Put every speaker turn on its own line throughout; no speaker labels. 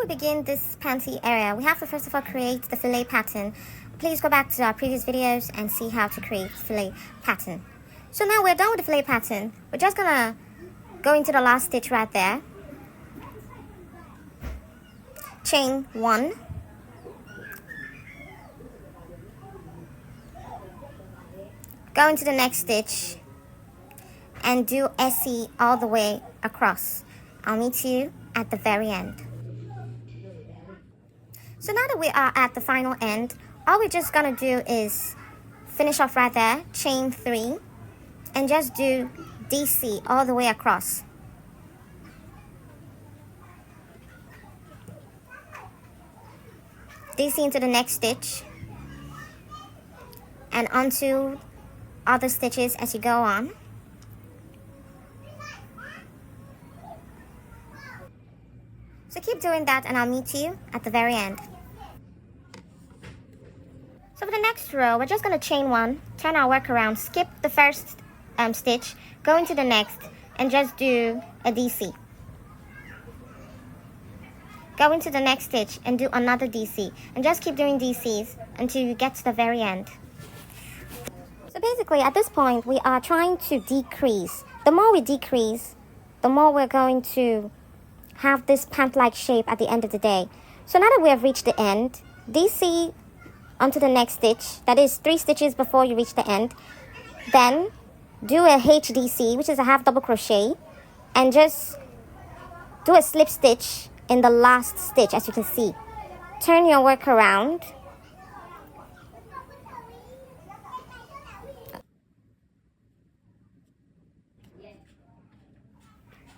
we begin this panty area, we have to first of all create the filet pattern. Please go back to our previous videos and see how to create filet pattern. So now we're done with the filet pattern. We're just gonna go into the last stitch right there. Chain 1. Go into the next stitch and do SE all the way across. I'll meet you at the very end. So now that we are at the final end, all we're just gonna do is finish off right there, chain 3, and just do DC all the way across. DC into the next stitch and onto other stitches as you go on. So keep doing that and I'll meet you at the very end. So for the next row, we're just going to chain 1, turn our work around, skip the first stitch, go into the next, and just do a DC. Go into the next stitch and do another DC, and just keep doing DCs until you get to the very end. So basically, at this point, we are trying to decrease. The more we decrease, the more we're going to have this pant-like shape at the end of the day. So now that we have reached the end, DC onto the next stitch, that is 3 stitches before you reach the end. Then do a HDC, which is a half double crochet, and just do a slip stitch in the last stitch, as you can see. Turn your work around.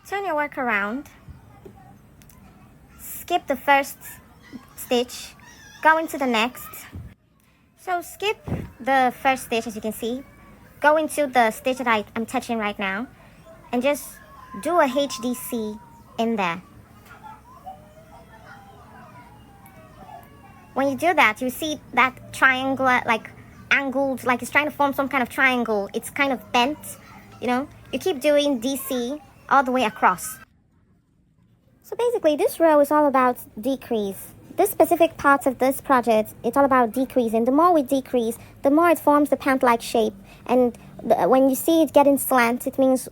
Turn your work around. Skip the first stitch, go into the next. So skip the first stitch, as you can see. Go into the stitch that I'm touching right now, and just do a HDC in there. When you do that, you see that triangular, like angled, like it's trying to form some kind of triangle. It's kind of bent, you know. You keep doing DC all the way across. So basically, this row is all about decrease. This specific part of this project, it's all about decreasing. The more we decrease, the more it forms the pant-like shape. And when you see it getting slant, it means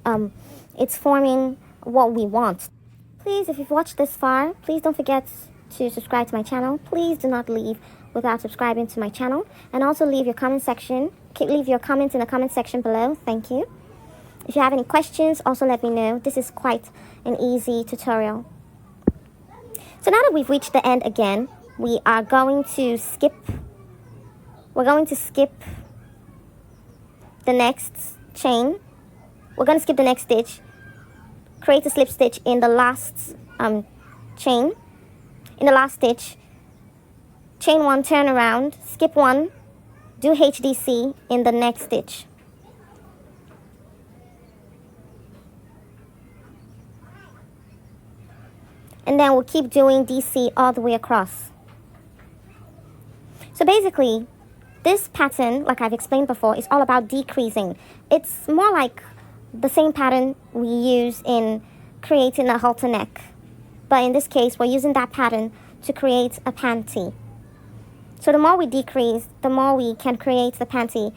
it's forming what we want. Please, if you've watched this far, please don't forget to subscribe to my channel. Please do not leave without subscribing to my channel. And also leave your comment section. Leave your comments in the comment section below. Thank you. If you have any questions, also let me know. This is quite an easy tutorial. So now that we've reached the end again, we are going to skip. We're going to skip the next chain. We're going to skip the next stitch. Create a slip stitch in the last chain. In the last stitch, chain 1, turn around, skip 1, do HDC in the next stitch. And then we'll keep doing DC all the way across. So basically, this pattern, like I've explained before, is all about decreasing. It's more like the same pattern we use in creating a halter neck. But in this case, we're using that pattern to create a panty. So the more we decrease, the more we can create the panty.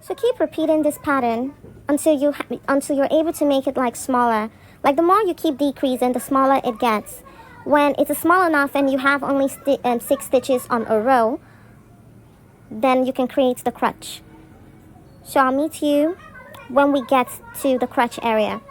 So keep repeating this pattern until you're able to make it like smaller. Like the more you keep decreasing, the smaller it gets. When it's small enough and you have only 6 stitches on a row, then you can create the crutch. So I'll meet you when we get to the crutch area.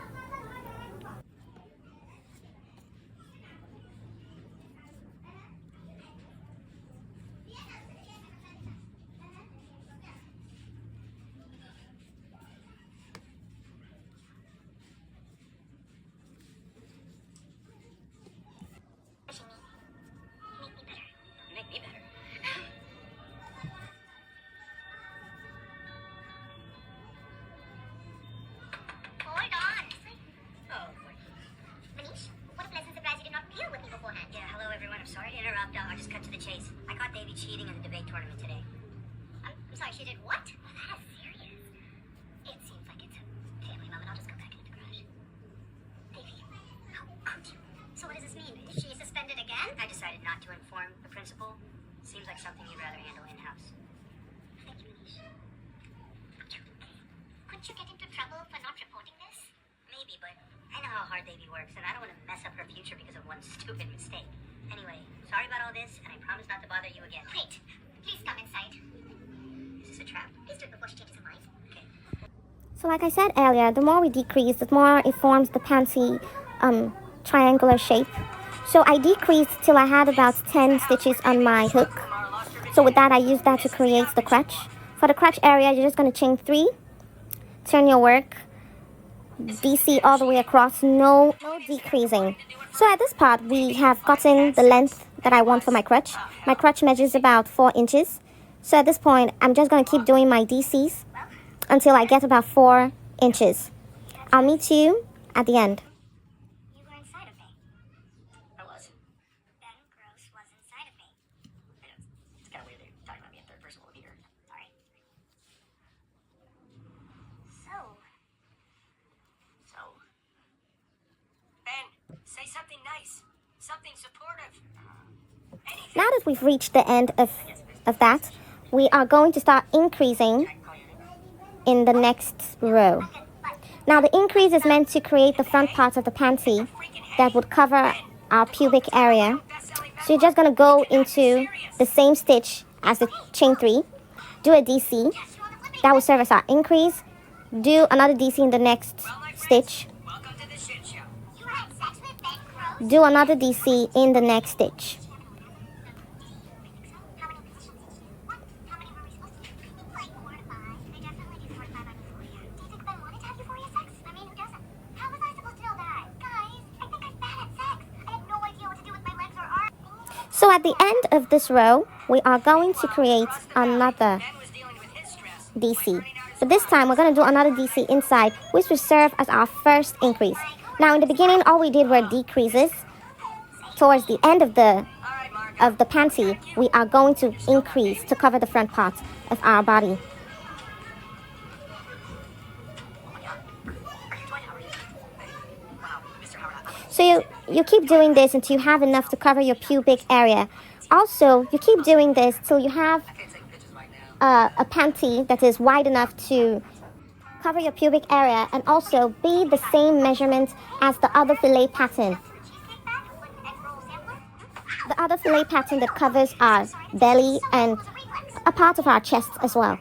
you get into trouble for not reporting this? Maybe, but I know how hard baby works, and I don't want to mess up her future because of one stupid mistake. Anyway, sorry about all this, and I promise not to bother you again. Wait, please come inside. Is this a trap? Please do it before she changes her mind. Okay. So like I said earlier, the more we decrease, the more it forms the panty triangular shape. So I decreased till I had about 10 stitches on my hook. So with that, I used that to create the crotch. For the crotch area, you're just going to chain 3, turn your work, DC all the way across, no decreasing. So at this part, we have gotten the length that I want for my crotch. My crotch measures about 4 inches. So at this point, I'm just going to keep doing my DCs until I get about 4 inches. I'll meet you at the end. You were inside of me. I was. Ben Gross was inside of me. It's kind of weird they're talking about me in third person here. Sorry. So, Ben, say something nice. Something supportive. Anything. Now that we've reached the end of that, we are going to start increasing in the next row. Now the increase is meant to create the front part of the panty that would cover our pubic area. So you're just going to go into the same stitch as the chain 3, do a DC, that will serve as our increase, do another DC in the next stitch, do another DC in the next stitch. So at the end of this row, we are going to create another DC. But this time, we're going to do another DC inside, which will serve as our first increase. Now, in the beginning, all we did were decreases. Towards the end of the panty, we are going to increase to cover the front part of our body. So you keep doing this until you have enough to cover your pubic area. Also, you keep doing this till you have a panty that is wide enough to cover your pubic area and also be the same measurement as the other filet pattern. The other filet pattern that covers our belly and a part of our chest as well.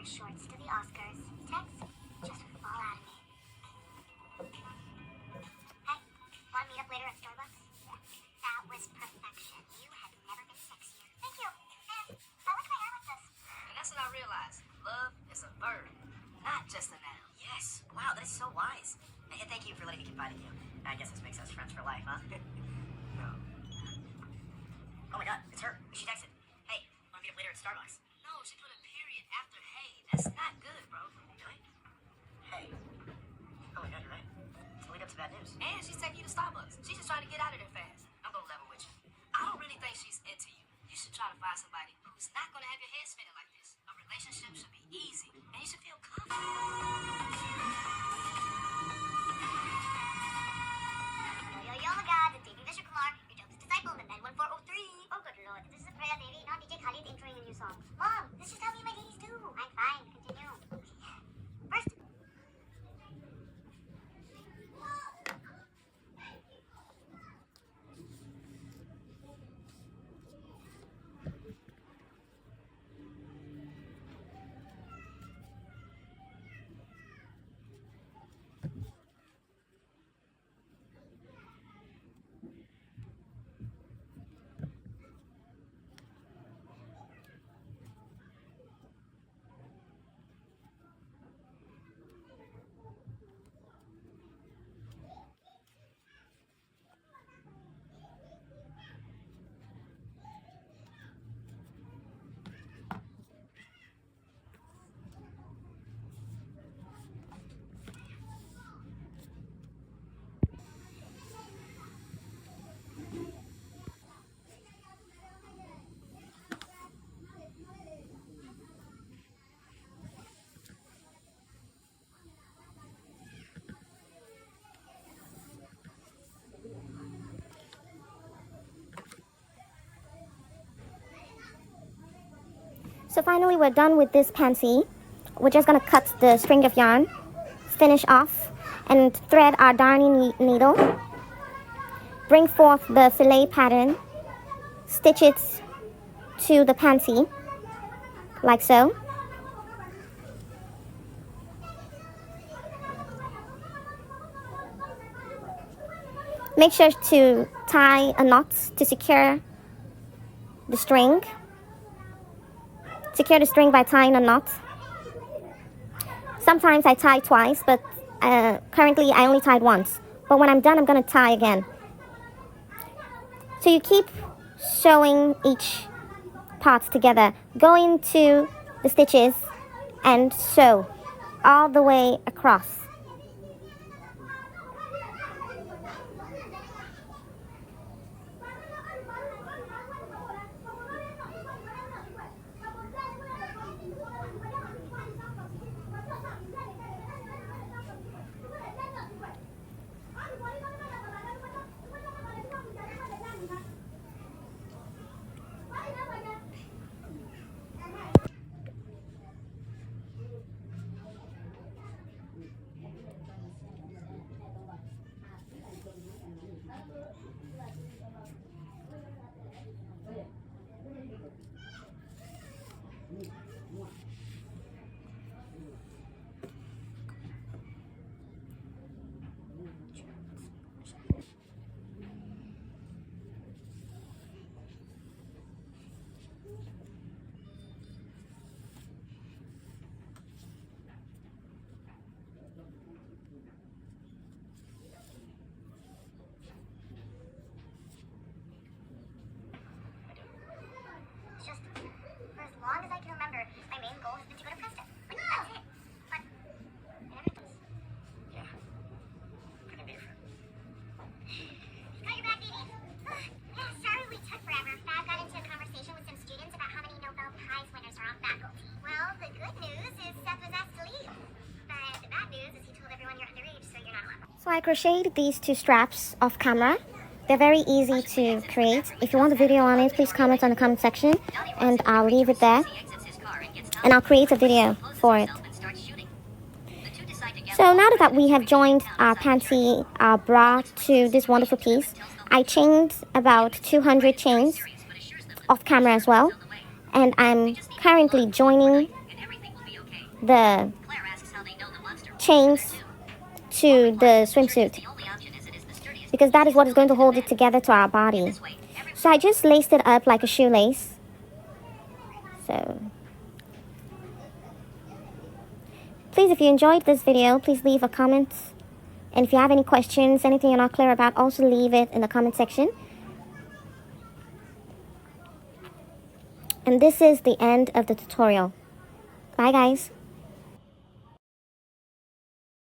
Shorts to the Oscars. Text just would fall out of me. Hey, want to meet up later at Starbucks? That was perfection. You have never been sexier. Thank you. And I like my hair like this. And that's what I realized. Love is a verb, not just a noun. Yes. Wow, that's so wise. And thank you for letting me confide in you. I guess this makes us friends for life, huh? No. Oh my God, it's her. She texted. Hey, want to meet up later at Starbucks? No, she put a period after hey. That's not good, bro. Really? Hey. Oh my God, you're right. It's lead up to bad news. And she's taking you to Starbucks. She's just trying to get out of there fast. I'm gonna level with you. I don't really think she's into you. You should try to find somebody who's not gonna have your head spinning like this. A relationship should be easy, and you should feel confident. Yo, my God, the TV Vishnu Kumar, your dopest disciple, the 91403. Oh, good Lord, this is a prayer name. So finally we're done with this pansy. We're just gonna cut the string of yarn, finish off, and thread our darning needle. Bring forth the filet pattern, stitch it to the pansy, like so. Make sure to tie a knot to secure the string. Secure the string by tying a knot. Sometimes I tie twice, but currently I only tied once. But when I'm done, I'm going to tie again. So you keep sewing each part together. Go into the stitches and sew all the way across.
Just for as long as I can remember, my main goal has been to go to Preston. Like, that's it. But yeah, pretty different. You got your back, baby. Yeah, sorry we took forever. Fab got into a conversation with some students about how many Nobel Prize winners are on faculty. Well, the good news is Seth was asked to leave. But the bad news is he told everyone you're underage, so you're not allowed.
So I crocheted these two straps off camera. They're very easy to create. If you want a video on it, please comment on the comment section and I'll leave it there. And I'll create a video for it. So now that we have joined our pansy, our bra to this wonderful piece, I chained about 200 chains off camera as well. And I'm currently joining the chains to the swimsuit, because that is what is going to hold it together to our body. So I just laced it up like a shoelace. So please, if you enjoyed this video, please leave a comment. And if you have any questions, anything you're not clear about, also leave it in the comment section. And this is the end of the tutorial. Bye guys.